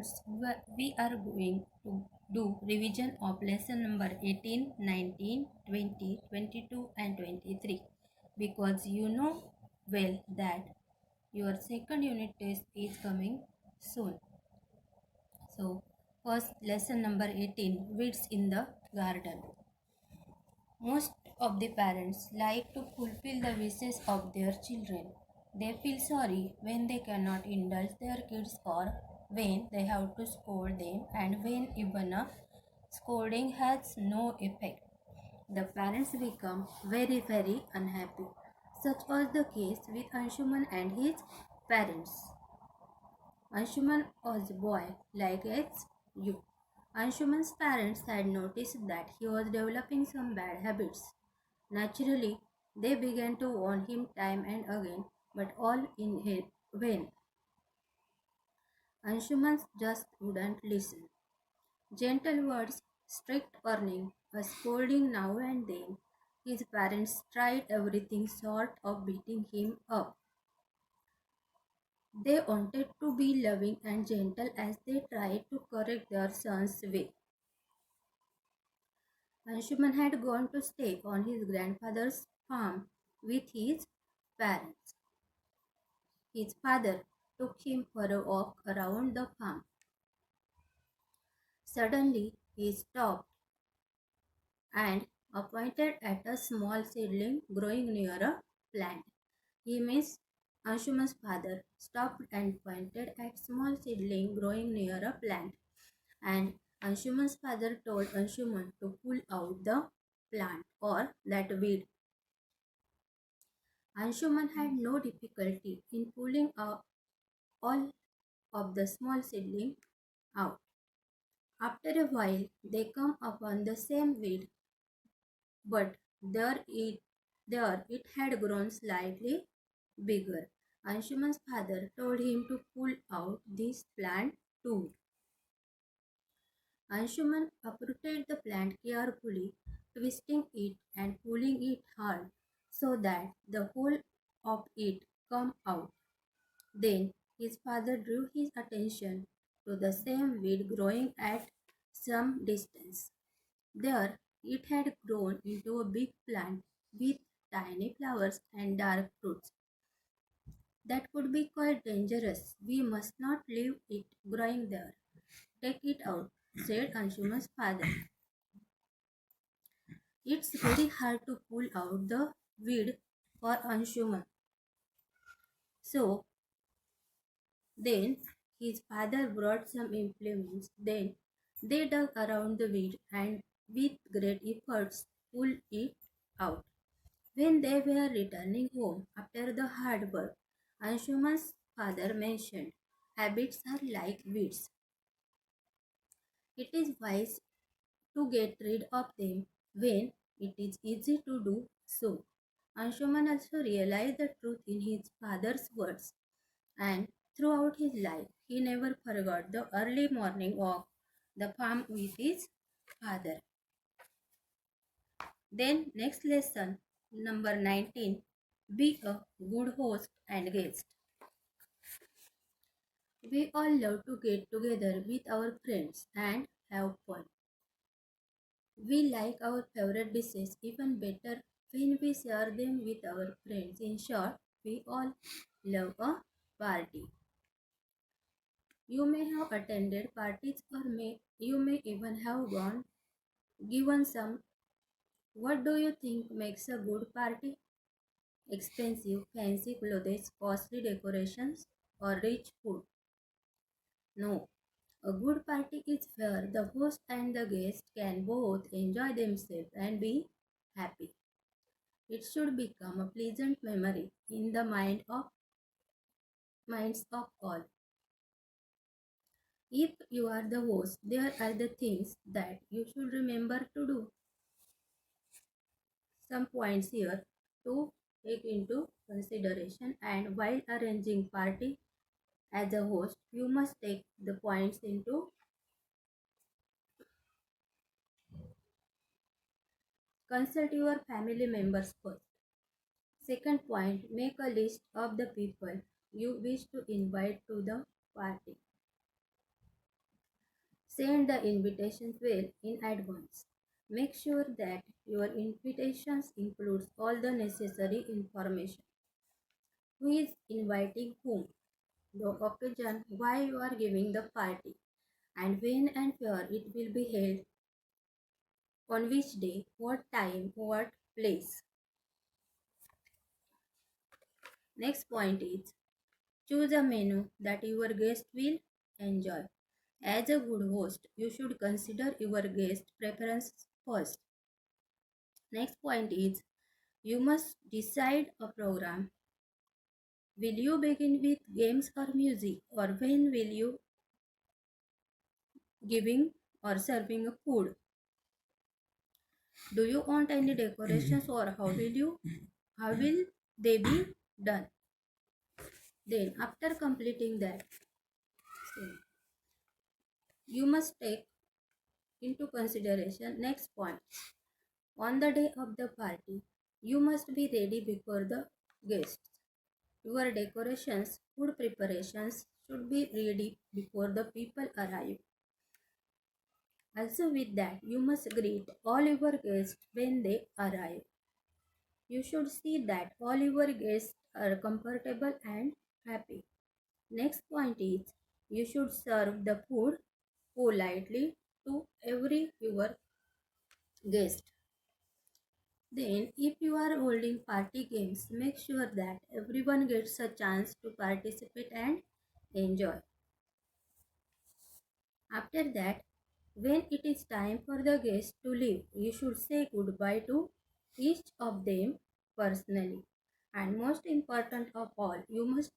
students, we are going to do revision of lesson number 18, 19, 20, 22 and 23 because you know well that your second unit test is coming soon. So first lesson number 18, weeds in the garden. Most of the parents like to fulfill the wishes of their children. They feel sorry when they cannot indulge their kids or when they have to scold them and when even a scolding has no effect. The parents become very unhappy. Such was the case with Anshuman and his parents. Anshuman was a boy like as you. Anshuman's parents had noticed that he was developing some bad habits. Naturally, they began to warn him time and again, but all in vain. Anshuman just wouldn't listen. Gentle words, strict warning, a scolding now and then. His parents tried everything short of beating him up. They wanted to be loving and gentle as they tried to correct their son's way. Anshuman had gone to stay on his grandfather's farm with his parents. His father took him for a walk around the farm. Suddenly, he stopped and pointed at a small seedling growing near a plant. He means Anshuman's father stopped and pointed at small seedling growing near a plant. And Anshuman's father told Anshuman to pull out the plant or that weed. Anshuman had no difficulty in pulling out all of the small seedling out. After a while, they come upon the same weed, but there it had grown slightly bigger. Anshuman's father told him to pull out this plant too. Anshuman uprooted the plant carefully, twisting it and pulling it hard so that the whole of it come out. Then his father drew his attention to the same weed growing at some distance. There it had grown into a big plant with tiny flowers and dark fruits. That could be quite dangerous. We must not leave it growing there. Take it out, said Anshuman's father. It's very hard to pull out the weed for Anshuman. So then his father brought some implements. Then they dug around the weed and with great efforts pulled it out. When they were returning home after the hard work, Anshuman's father mentioned, habits are like weeds. It is wise to get rid of them when it is easy to do so. Anshuman also realized the truth in his father's words, and throughout his life, he never forgot the early morning walk the farm with his father. Then, next lesson, number 19, be a good host and guest. We all love to get together with our friends and have fun. We like our favorite dishes even better when we share them with our friends. In short, we all love a party. You may have attended parties or you may even have given some. What do you think makes a good party? Expensive, fancy clothes, costly decorations, or rich food? No. A good party is where the host and the guest can both enjoy themselves and be happy. It should become a pleasant memory in the minds of all. If you are the host, there are the things that you should remember to do. Some points here to take into consideration, and while arranging party as a host, you must take the points into consult your family members first. Second point, make a list of the people you wish to invite to the party. Send the invitations well in advance. Make sure that your invitations includes all the necessary information. Who is inviting whom? The occasion, why you are giving the party, and when and where it will be held, on which day, what time, what place. Next point is choose a menu that your guest will enjoy. As a good host, you should consider your guest preferences first. Next point is you must decide a program. Will you begin with games or music, or when will you giving or serving a food? Do you want any decorations, or how will they be done? Then after completing that, you must take into consideration next point. On the day of the party, you must be ready before the guests. Your decorations, food preparations should be ready before the people arrive. Also with that, you must greet all your guests when they arrive. You should see that all your guests are comfortable and happy. Next point is you should serve the food politely to every your guest. Then, if you are holding party games, make sure that everyone gets a chance to participate and enjoy. After that, when it is time for the guests to leave, you should say goodbye to each of them personally. And most important of all, you must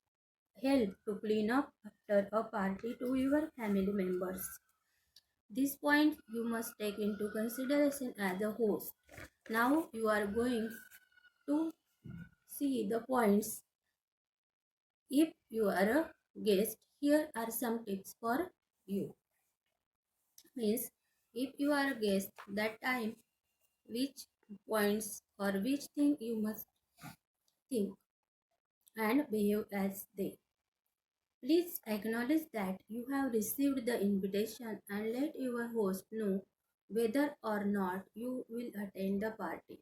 help to clean up after a party to your family members. This point you must take into consideration as a host. Now you are going to see the points. If you are a guest, here are some tips for you. Means if you are a guest, that time which points or which thing you must think and behave as they. Please acknowledge that you have received the invitation and let your host know whether or not you will attend the party.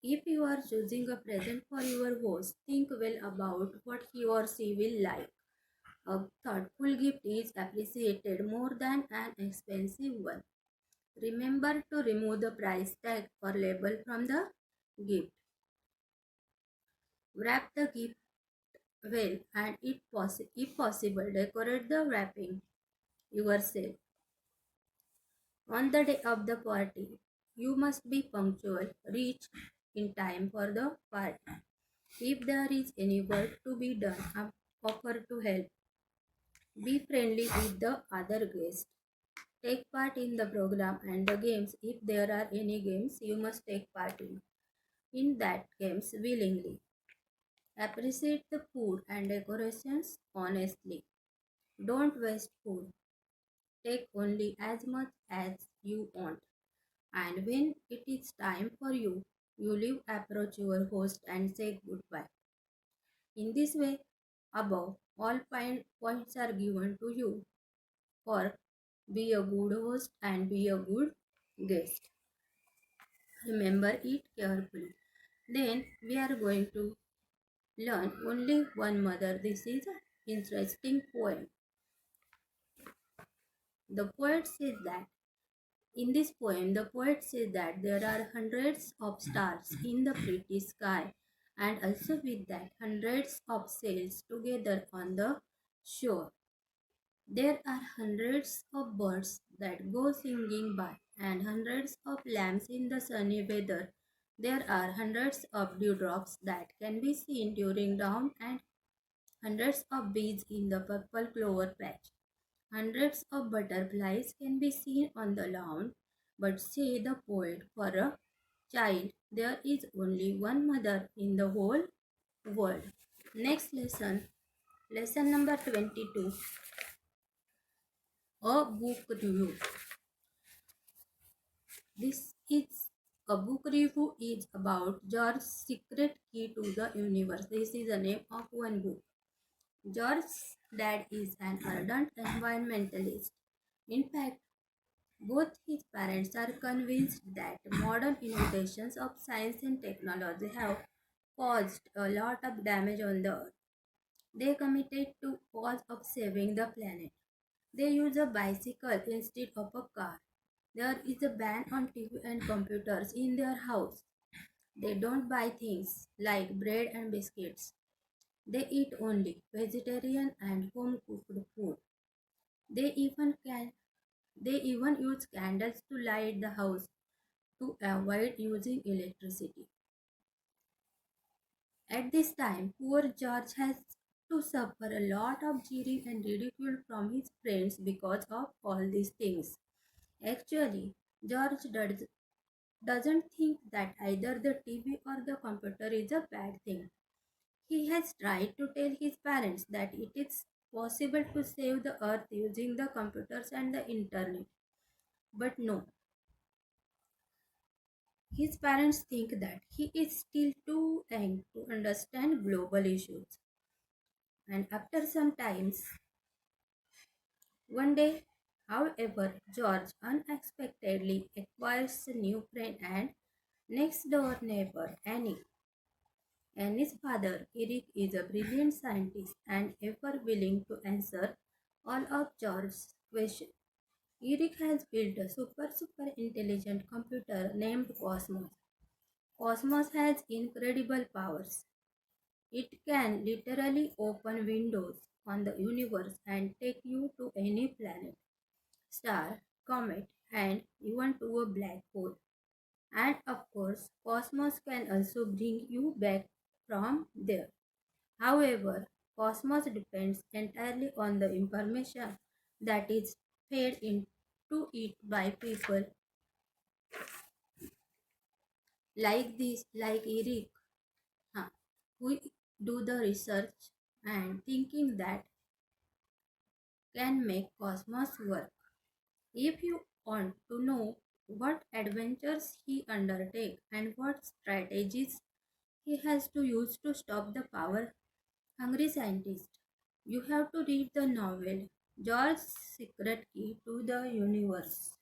If you are choosing a present for your host, think well about what he or she will like. A thoughtful gift is appreciated more than an expensive one. Remember to remove the price tag or label from the gift. Wrap the gift well and if possible, decorate the wrapping yourself. On the day of the party, you must be punctual, reach in time for the party. If there is any work to be done, offer to help. Be friendly with the other guests. Take part in the program and the games. If there are any games, you must take part in that games willingly. Appreciate the food and decorations honestly. Don't waste food. Take only as much as you want. And when it is time for you, you leave, approach your host and say goodbye. In this way, above all points are given to you for be a good host and be a good guest. Remember it carefully. Then we are going to learn only one mother. This is an interesting poem. The poet says that in this poem, the poet says that there are hundreds of stars in the pretty sky, and also with that, hundreds of sails together on the shore. There are hundreds of birds that go singing by, and hundreds of lambs in the sunny weather. There are hundreds of dewdrops that can be seen during dawn, and hundreds of bees in the purple clover patch. Hundreds of butterflies can be seen on the lawn, but say the poet, for a child there is only one mother in the whole world. Next lesson, lesson number 22, a book review. This is a book review is about George's Secret Key to the Universe. This is the name of one book. George's dad is an ardent environmentalist. In fact, both his parents are convinced that modern innovations of science and technology have caused a lot of damage on the earth. They committed to cause of saving the planet. They use a bicycle instead of a car. There is a ban on TV and computers in their house. They don't buy things like bread and biscuits. They eat only vegetarian and home cooked food. They even can they even use candles to light the house to avoid using electricity. At this time, poor George has to suffer a lot of jeering and ridicule from his friends because of all these things. Actually, doesn't think that either the TV or the computer is a bad thing. He has tried to tell his parents that it is possible to save the earth using the computers and the internet. But no, his parents think that he is still too young to understand global issues. And after some times, one day, however, George unexpectedly acquires a new friend and next door neighbor Annie. Annie's father, Eric, is a brilliant scientist and ever willing to answer all of George's questions. Eric has built a super intelligent computer named Cosmos. Cosmos has incredible powers. It can literally open windows on the universe and take you to any planet, star, comet, and even to a black hole. And of course, Cosmos can also bring you back from there. However, Cosmos depends entirely on the information that is fed into it by people like Eric, huh, who do the research and thinking that can make Cosmos work. If you want to know what adventures he undertakes and what strategies he has to use to stop the power hungry scientist, you have to read the novel George's Secret Key to the Universe.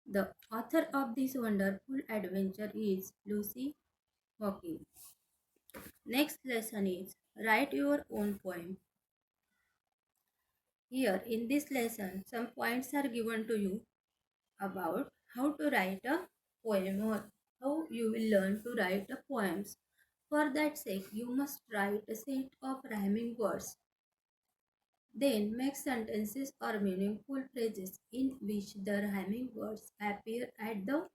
The author of this wonderful adventure is Lucy Hawking. Next lesson is write your own poem. Here in this lesson, some points are given to you about how to write a poem or how you will learn to write a poems. For that sake, you must write a set of rhyming words. Then make sentences or meaningful phrases in which the rhyming words appear at the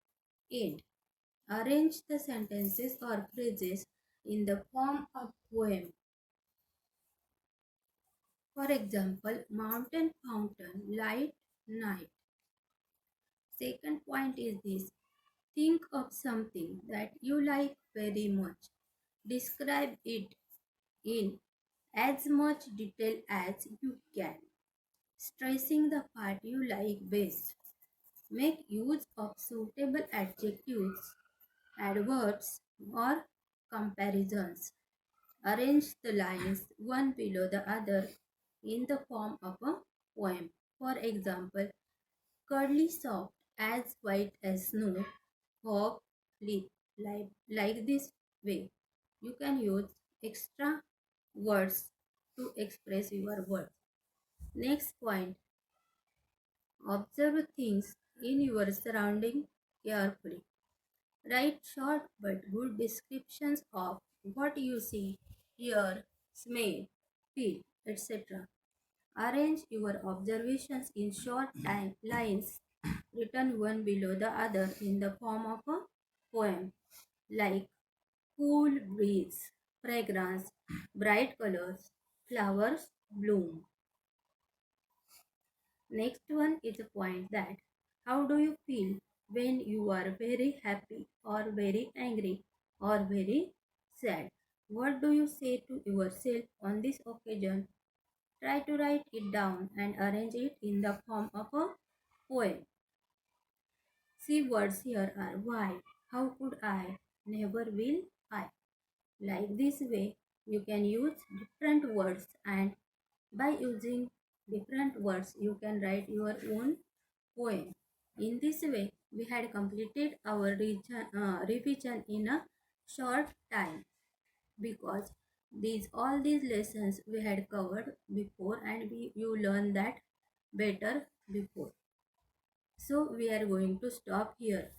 end. Arrange the sentences or phrases in the form of poem. For example, mountain, fountain, light, night. Second point is this. Think of something that you like very much. Describe it in as much detail as you can, stressing the part you like best. Make use of suitable adjectives, adverbs, or comparisons. Arrange the lines one below the other in the form of a poem. For example, curly soft as white as snow, hop, leap, like this way. You can use extra words to express your words. Next point, observe things in your surrounding carefully. Write short but good descriptions of what you see, hear, smell, feel, etc. Arrange your observations in short time lines written one below the other in the form of a poem, like cool breeze, fragrance, bright colors, flowers bloom. Next one is a point that how do you feel when you are very happy or very angry or very sad? What do you say to yourself on this occasion? Try to write it down and arrange it in the form of a poem. See words here are why, how could I, never will I. Like this way, you can use different words, and by using different words you can write your own poem. In this way, we had completed our revision in a short time, because these lessons we had covered before, and you learned that better before. So we are going to stop here.